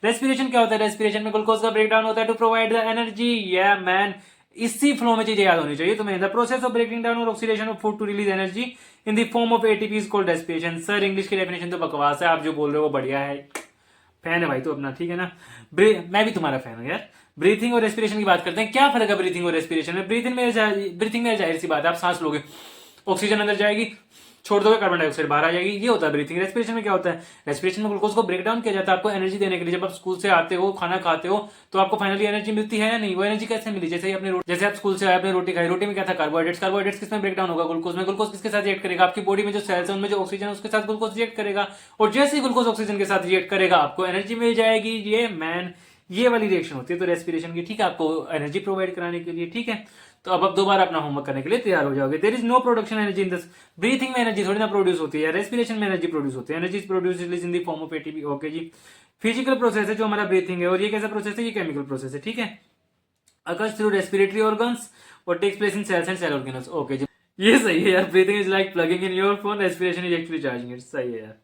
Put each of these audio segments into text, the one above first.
Respiration क्या होता है? रेस्पिरेशन में ग्लूकोज का ब्रेकडाउन होता है टू प्रोवाइड द एनर्जी। या मैन, इसी फ्लो में चीजें याद होनी चाहिए तुम्हें। The process of breaking down और oxidation of food to release energy in the form of ATP is called respiration. Sir English की डेफिनेशन तो बकवास है, आप जो बोल रहे हो वो बढ़िया है, फैन है भाई तो अपना, ठीक है ना। मैं भी तुम्हारा फैन हूं यार। ब्रीथिंग और रेस्पिरेशन की बात करते हैं। क्या फर्क है ब्रीथिंग और रेस्पिरेशन में? ब्रीथिंग में जाहिर सी बात है, आप सांस लोगे, ऑक्सीजन अंदर जाएगी, छोड़ दोगे, कार्बन डाइऑक्साइड बाहर आ जाएगी, ये होता है ब्रीथिंग। रेस्पिरेशन में क्या होता है? रेस्पिरेशन में ग्लूकोज को ब्रेक डाउन किया जाता है आपको एनर्जी देने के लिए। जब आप स्कूल से आते हो, खाना खाते हो, तो आपको फाइनली एनर्जी मिलती है या नहीं? वो एनर्जी कैसे मिली? जैसे अपने जैसे आप स्कूल से आए, आपने रोटी खाई, रोटी में क्या था? कार्बोहाइड्रेट्स। कार्बोहाइड्रेट्स किसमें ब्रेक डाउन होगा? ग्लूकोज में। ग्लूकोज किसके साथ रिएक्ट करेगा? आपकी बॉडी में जो सेल्स है उनमें जो ऑक्सीजन है उसके साथ ग्लूकोज रिएक्ट करेगा, और जैसे ही ग्लूकोज ऑक्सीजन के साथ रिएक्ट करेगा आपको एनर्जी मिल जाएगी। ये मैन, ये वाली रिएक्शन होती है तो रेस्पिरेशन की, ठीक है, आपको एनर्जी प्रोवाइड कराने के लिए, ठीक है। तो अब आप दोबारा अपना होमवर्क करने के लिए तैयार हो जाओगे। There is no production energy in this. Breathing में एनर्जी थोड़ी ना प्रोड्यूस होती है, रेस्पिरेशन में एनर्जी प्रोड्यूस होती है। Energy produce in the form of ATP. Okay जी। फिजिकल प्रोसेस है जो हमारा ब्रीथिंग है, और ये कैसा प्रोसेस है? ये केमिकल प्रोसेस है, ठीक है। अकर्स थ्रू रेस्पिरेटरी ऑर्गन्स और takes place in cells and cell organelles. Okay जी, ये सही है यार। Breathing is like plugging in your phone, respiration is actually charging it. सही है यार।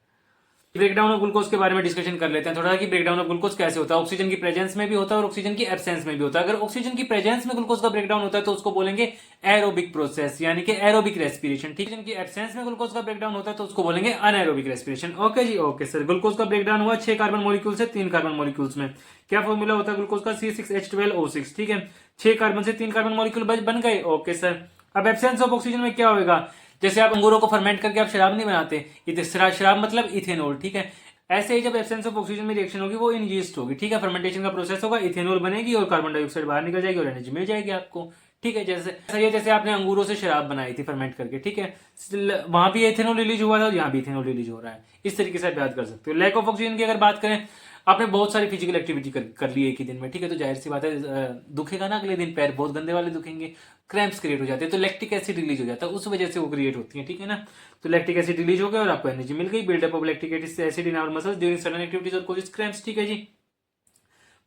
ब्रेकडाउन ऑफ ग्लूकोज के बारे में डिस्कशन कर लेते हैं थोड़ा, कि ब्रेकडाउन ऑफ ग्लूकोज कैसे होता है। ऑक्सीजन की प्रेजेंस में भी होता है और ऑक्सीजन की एब्सेंस में भी होता है। अगर ऑक्सीजन की प्रेजेंस में ग्लूकोज का ब्रेकडाउन होता है तो उसको बोलेंगे एरोबिक प्रोसेस, यानी कि एरोबिक रेस्पिरेशन, ठीक है। ऑक्सीजन की एब्सेंस में ग्लूकोज का ब्रेकडाउन होता है तो उसको बोलेंगे अनएरोबिक रेस्पिरेशन। ओके जी, ओके सर। ग्लूकोज का ब्रेकडाउन हुआ 6 कार्बन मॉलिक्यूल से 3 कार्बन मॉलिक्यूल्स में। क्या फॉर्मूला होता है ग्लूकोज का? C6H12O6, ठीक है। 6 कार्बन से 3 कार्बन मॉलिक्यूल बन गए। Okay sir. अब एब्सेंस ऑफ ऑक्सीजन में क्या होगा? जैसे आप अंगूरों को फर्मेंट करके आप शराब नहीं बनाते, शराब मतलब इथेनॉल, ठीक है। ऐसे ही जब एब्सेंस ऑफ ऑक्सीजन में रिएक्शन होगी वो इन यीस्ट होगी, ठीक है। फर्मेंटेशन का प्रोसेस होगा, इथेनॉल बनेगी और कार्बन डाइऑक्साइड बाहर निकल जाएगी और एनर्जी मिल जाएगी आपको, ठीक है। जैसे आपने अंगूरों से शराब बनाई थी फर्मेंट करके, ठीक है, वहां भी इथेनॉल रिलीज हुआ था और यहाँ भी इथेनॉल रिलीज हो रहा है। इस तरीके से आप याद कर सकते हो। लैक ऑफ ऑक्सीजन की अगर बात करें, आपने बहुत सारी फिजिकल एक्टिविटी कर ली एक ही दिन में, ठीक है, तो जाहिर सी बात है दुखेगा ना अगले दिन, पैर बहुत गंदे वाले दुखेंगे, क्रैम्प्स क्रिएट हो जाते हैं, तो लैक्टिक एसिड रिलीज हो जाता है, उस वजह से वो क्रिएट होती है, ठीक है ना। तो लैक्टिक एसिड रिलीज हो गया और आपको एनर्जी मिल गई। Buildup of lactic acid in our muscles during sudden activities और कॉजेस क्रैम्प्स, ठीक है जी।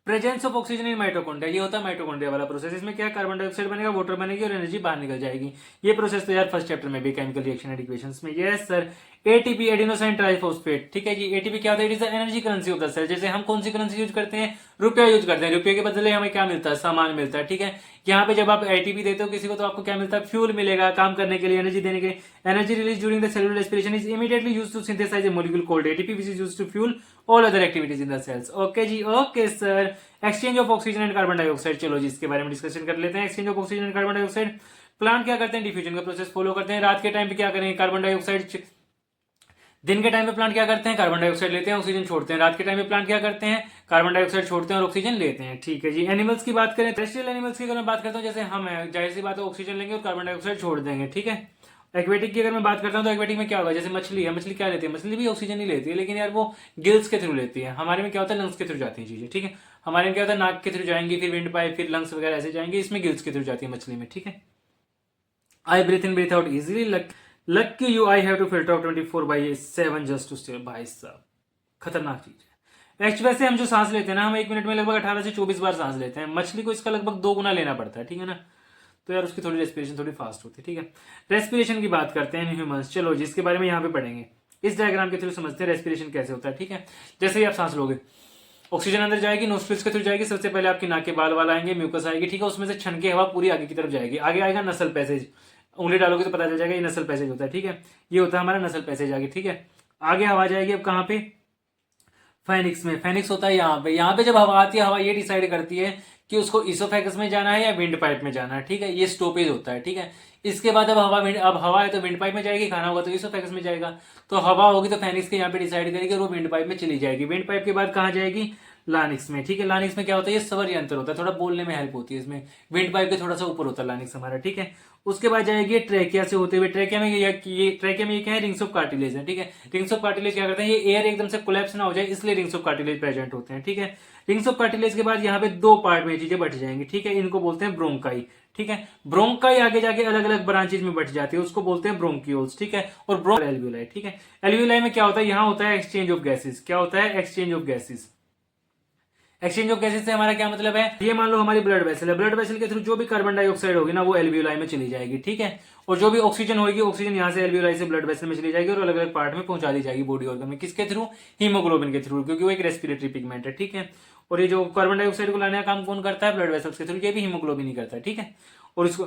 Presence of oxygen in mitochondria, ये होता है माइटोकॉन्ड्रिया वाला प्रोसेस। इसमें क्या, कार्बन डाइऑक्साइड बनेगा, वाटर बनेगी और एनर्जी बाहर निकल जाएगी। ये प्रोसेस तो यार फर्स्ट चैप्टर में भी, केमिकल रिएक्शन एंड इक्वेशंस में। Yes sir. ATP, adenosine triphosphate, ठीक है जी। एटीपी क्या होता है? It is the energy currency of the cell. जैसे हम कौन सी करेंसी यूज करते हैं? रुपया यूज करते हैं। रुपये के बदले हमें क्या मिलता है? सामान मिलता है, ठीक है। यहाँ पे जब आप एटीपी देते हो किसी को तो आपको क्या मिलता है? फ्यूल मिलेगा, काम करने के लिए, एनर्जी देने के लिए। Energy release during the cellular respiration is immediately used to synthesise a molecule called ATP which is used to fuel all other activities in the cells. Okay जी, okay sir. Exchange of oxygen and carbon dioxide, चलो जी इसके बारे में discussion कर लेते हैं। Exchange of oxygen and carbon dioxide, plant क्या करते हैं? डिफ्यूजन का प्रोसेस फॉलो करते हैं। रात के टाइम पे क्या करेंगे? कार्बन डाइऑक्साइड, दिन के टाइम पे प्लांट क्या करते हैं? कार्बन डाइऑक्साइड लेते हैं, ऑक्सीजन छोड़ते हैं। रात के टाइम पे प्लांट क्या करते हैं? कार्बन डाइऑक्साइड छोड़ते हैं और ऑक्सीजन लेते हैं, ठीक है जी। एनिमल्स की बात करें, टेरेस्ट्रियल एनिमल्स की अगर मैं बात करता हूँ, जैसे हम है, जाहिर सी बात है ऑक्सीजन लेंगे और कार्बन डाइऑक्साइड छोड़ देंगे, ठीक है। एक्वेटिक की अगर मैं बात करता हूँ तो एक्वेटिक में क्या होगा? जैसे मछली है, मछली क्या लेती है? मछली भी ऑक्सीजन ही लेती है, लेकिन यार वो गिल्स के थ्रू लेती है। हमारे में क्या होता है? लंग्स के थ्रू जाती है चीजें, ठीक है। हमारे में क्या होता है? नाक के थ्रू जाएंगी, फिर विंड पाइप, फिर लंग्स वगैरह ऐसे जाएंगे। इसमें गिल्स के थ्रू जाती है मछली में, ठीक है। I breathe in breathe out easily, lucky you I have to filter out 24/7 just to stay. भाई साहब खतरनाक चीज है। एक्चुअली वैसे हम जो सांस लेते हैं ना, हम एक मिनट में लगभग 18 से 24 बार सांस लेते हैं। मछली को इसका लगभग 2 गुना लेना पड़ता है, ठीक है ना। तो यार उसकी थोड़ी रेस्पिरेशन थोड़ी फास्ट होती है, ठीक है। रेस्पिरेशन की बात करते हैं ह्यूमंस, चलो जिसके बारे में यहाँ पे पढ़ेंगे। इस डायग्राम के थ्रू समझते हैं रेस्पिरेशन कैसे होता है, ठीक है। जैसे ही आप सांस लोगे, ऑक्सीजन अंदर जाएगी, नोस्ट्रिल्स के थ्रू जाएगी, सबसे पहले आपकी नाक के बाल आएंगे, म्यूकस आएगी, ठीक है। उसमें से छन के हवा पूरी आगे की तरफ जाएगी। आगे आएगा नसल पैसेज, उंगली डालोगे तो पता चल जाएगा ये नसल पैसेज होता है, ठीक है। ये होता है हमारा नसल पैसेज आगे, ठीक है। आगे हवा जाएगी अब कहाँ पे? फेनिक्स में। फेनिक्स होता है यहाँ पे। यहाँ पे जब हवा आती है, हवा ये डिसाइड करती है कि उसको इसोफेगस में जाना है या विंड पाइप में जाना है, ठीक है। ये स्टॉपेज होता है, ठीक है। इसके बाद अब हवा है तो विंड पाइप में जाएगी, खाना होगा तो इसोफेगस में जाएगा। तो हवा होगी तो फेनिक्स के यहाँ पे डिसाइड करेगी और वो विंड पाइप में चली जाएगी। विंड पाइप के बाद कहाँ जाएगी? लानिक्स में, ठीक है। लानिक्स में क्या होता है? ये स्वर यंत्र होता है, थोड़ा बोलने में हेल्प होती है इसमें। विंड पाइप के थोड़ा सा ऊपर होता है लानिक्स हमारा, ठीक है। उसके बाद जाएगी ट्रेकिया से होते हुए। ट्रेकिया में ये क्या है? रिंग्स ऑफ कार्टिलेज है, ठीक है। रिंग्स ऑफ कार्टिलेज क्या करते हैं? ये एयर एकदम से कोलैप्स ना हो जाए इसलिए रिंग्स ऑफ कार्टिलेज प्रेजेंट होते हैं, ठीक है। रिंग्स ऑफ कार्टिलेज के बाद यहाँ पे 2 पार्ट में चीजें बट जाएंगी, ठीक है। इनको बोलते हैं ब्रोंकाई, ठीक है। ब्रोंकाई आगे जाके अलग अलग ब्रांचेज में बट जाती है, उसको बोलते हैं ब्रोंकियोल्स, ठीक है। और एल्वियोलाई, ठीक है। एल्वियोलाई में क्या होता है? यहाँ होता है एक्सचेंज ऑफ गैसेज। क्या होता है? Exchange of gases. Exchange of gases से हमारा क्या मतलब है, ये मान लो हमारी ब्लड वेसल है, ब्लड वेसल के थ्रू जो भी कार्बन डाइऑक्साइड होगी ना वो एल्वियोलाई में चली जाएगी, ठीक है, और जो भी ऑक्सीजन होगी ऑक्सीजन यहाँ से एल्वियोलाई से ब्लड वेसल में चली जाएगी और अलग अलग पार्ट में पहुंचा दी जाएगी बॉडी ऑर्गन में, किसके थ्रू, हीमोग्लोबिन के थ्रू, क्योंकि वो एक रेस्पिरेटरी पिगमेंट है, ठीक है। और ये जो कार्बन डाइऑक्साइड को लाने का काम कौन करता है, ब्लड वेसल्स के थ्रू, ये भी हीमोग्लोबिन ही करता है, ठीक है। और इसको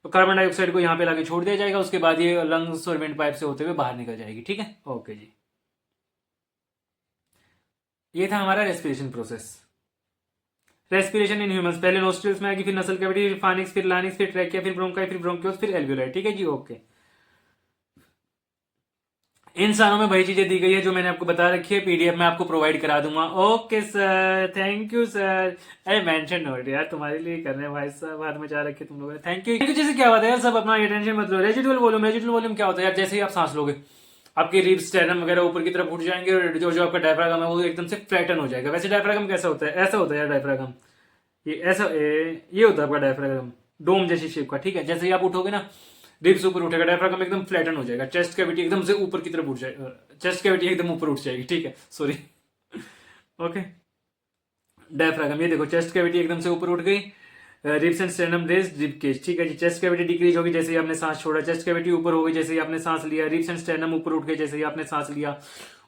कार्बन डाइऑक्साइड को यहाँ पे लाके छोड़ दिया जाएगा, उसके बाद ये लंग्स और वेंट पाइप से होते हुए बाहर निकल जाएगी, ठीक है। ओके जी, ये था हमारा respiration process. Respiration in humans, पहले नोस्ट्रिल्स में आएगी, फिर नसल कैविटी, फिर फानिक्स, फिर लानिक्स, फिर ट्रैकिया, फिर ब्रोंकाई, फिर ब्रोंकियोस, फिर एल्वियोलाई, ठीक है जी। ओके, इंसानों में वही चीजें दी गई है जो मैंने आपको बता रखी है, पीडीएफ में आपको प्रोवाइड करा दूंगा। Okay sir, thank you sir. अरे मेंशन नोट यार तुम्हारे लिए कर रहे हैं भाई साहब, हाथ में जा रखे तुम लोगों ने, थैंक यू। जैसे क्या होता है यार, सब अपना टेंशन मत लो। रेजिडुअल वॉल्यूम, रेजिडुअल वॉल्यूम क्या होता है यार, जैसे ही आप सांस लोगे आपके रिब्स, स्टेरनम वगैरह ऊपर की तरफ उठ जाएंगे और जो जो आपका डायफ्रागम है वो एकदम से फ्लैटन हो जाएगा। वैसे डायफ्रागम कैसा होता है, ऐसा होता है यार डायफ्रागम, ये ऐसा ये होता है आपका डायफ्रागम, डोम जैसी शेप का, ठीक है। जैसे ही आप उठोगे ना रिब्स ऊपर उठेगा, डायफ्रागम एकदम फ्लैटन हो जाएगा, चेस्ट कैविटी एकदम से ऊपर की तरफ उठ जाएगा, चेस्ट कैविटी एकदम ऊपर उठ जाएगी, ठीक है, सॉरी। ओके, डायफ्रागम, ये देखो चेस्ट कैविटी एकदम से ऊपर उठ गई, ribs and sternum raise rib cage, ठीक है जी। चेस्ट कैविटी डिक्रीज होगी जैसे ही आपने सांस छोड़ा, चेस्ट कैविटी ऊपर हो गई जैसे ही आपने सांस लिया, रिब्स एंड स्टेरनम ऊपर उठ गए जैसे ही आपने सांस लिया,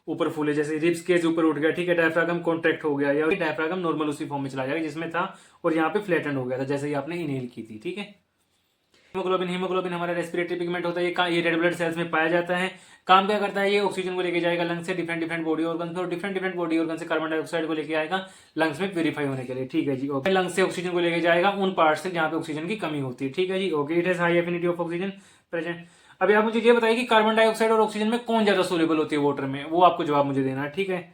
ऊपर फूले जैसे रिब्स केज ऊपर उठ गया, ठीक है। डायफ्रागम कॉन्ट्रैक्ट हो गया, या डायफ्रागम नॉर्मल उसी फॉर्म में चला जाएगा जिसमें था और यहाँ पे फ्लैटन हो गया था जैसे ही आपने इनहेल की थी, ठीक है। हीमोग्लोबिन, हीमोग्लोबिन हमारा रेस्पिरेटरी पिगमेंट होता है, ये रेड ब्लड सेल्स में पाया जाता है। काम क्या करता है, ये ऑक्सीजन को लेके जाएगा लंग्स से डिफरेंट डिफरेंट बॉडी ऑर्गन और डिफरेंट डिफरेंट बॉडी ऑर्गन से कार्बन डाइऑक्साइड को लेके आएगा लंग्स में प्यूरिफाई होने के लिए, ठीक है जी। ओके, लंग्स से ऑक्सीजन को लेके जाएगा उन पार्ट से जहाँ पे ऑक्सीजन की कमी होती है, ठीक है जी। Okay, it has high affinity of oxygen present. अभी आप मुझे ये बताइए कि कार्बन डाइऑक्साइड और ऑक्सीजन में कौन ज्यादा सोल्यूबल होती है वाटर में, वो आपको जवाब मुझे देना है, ठीक है।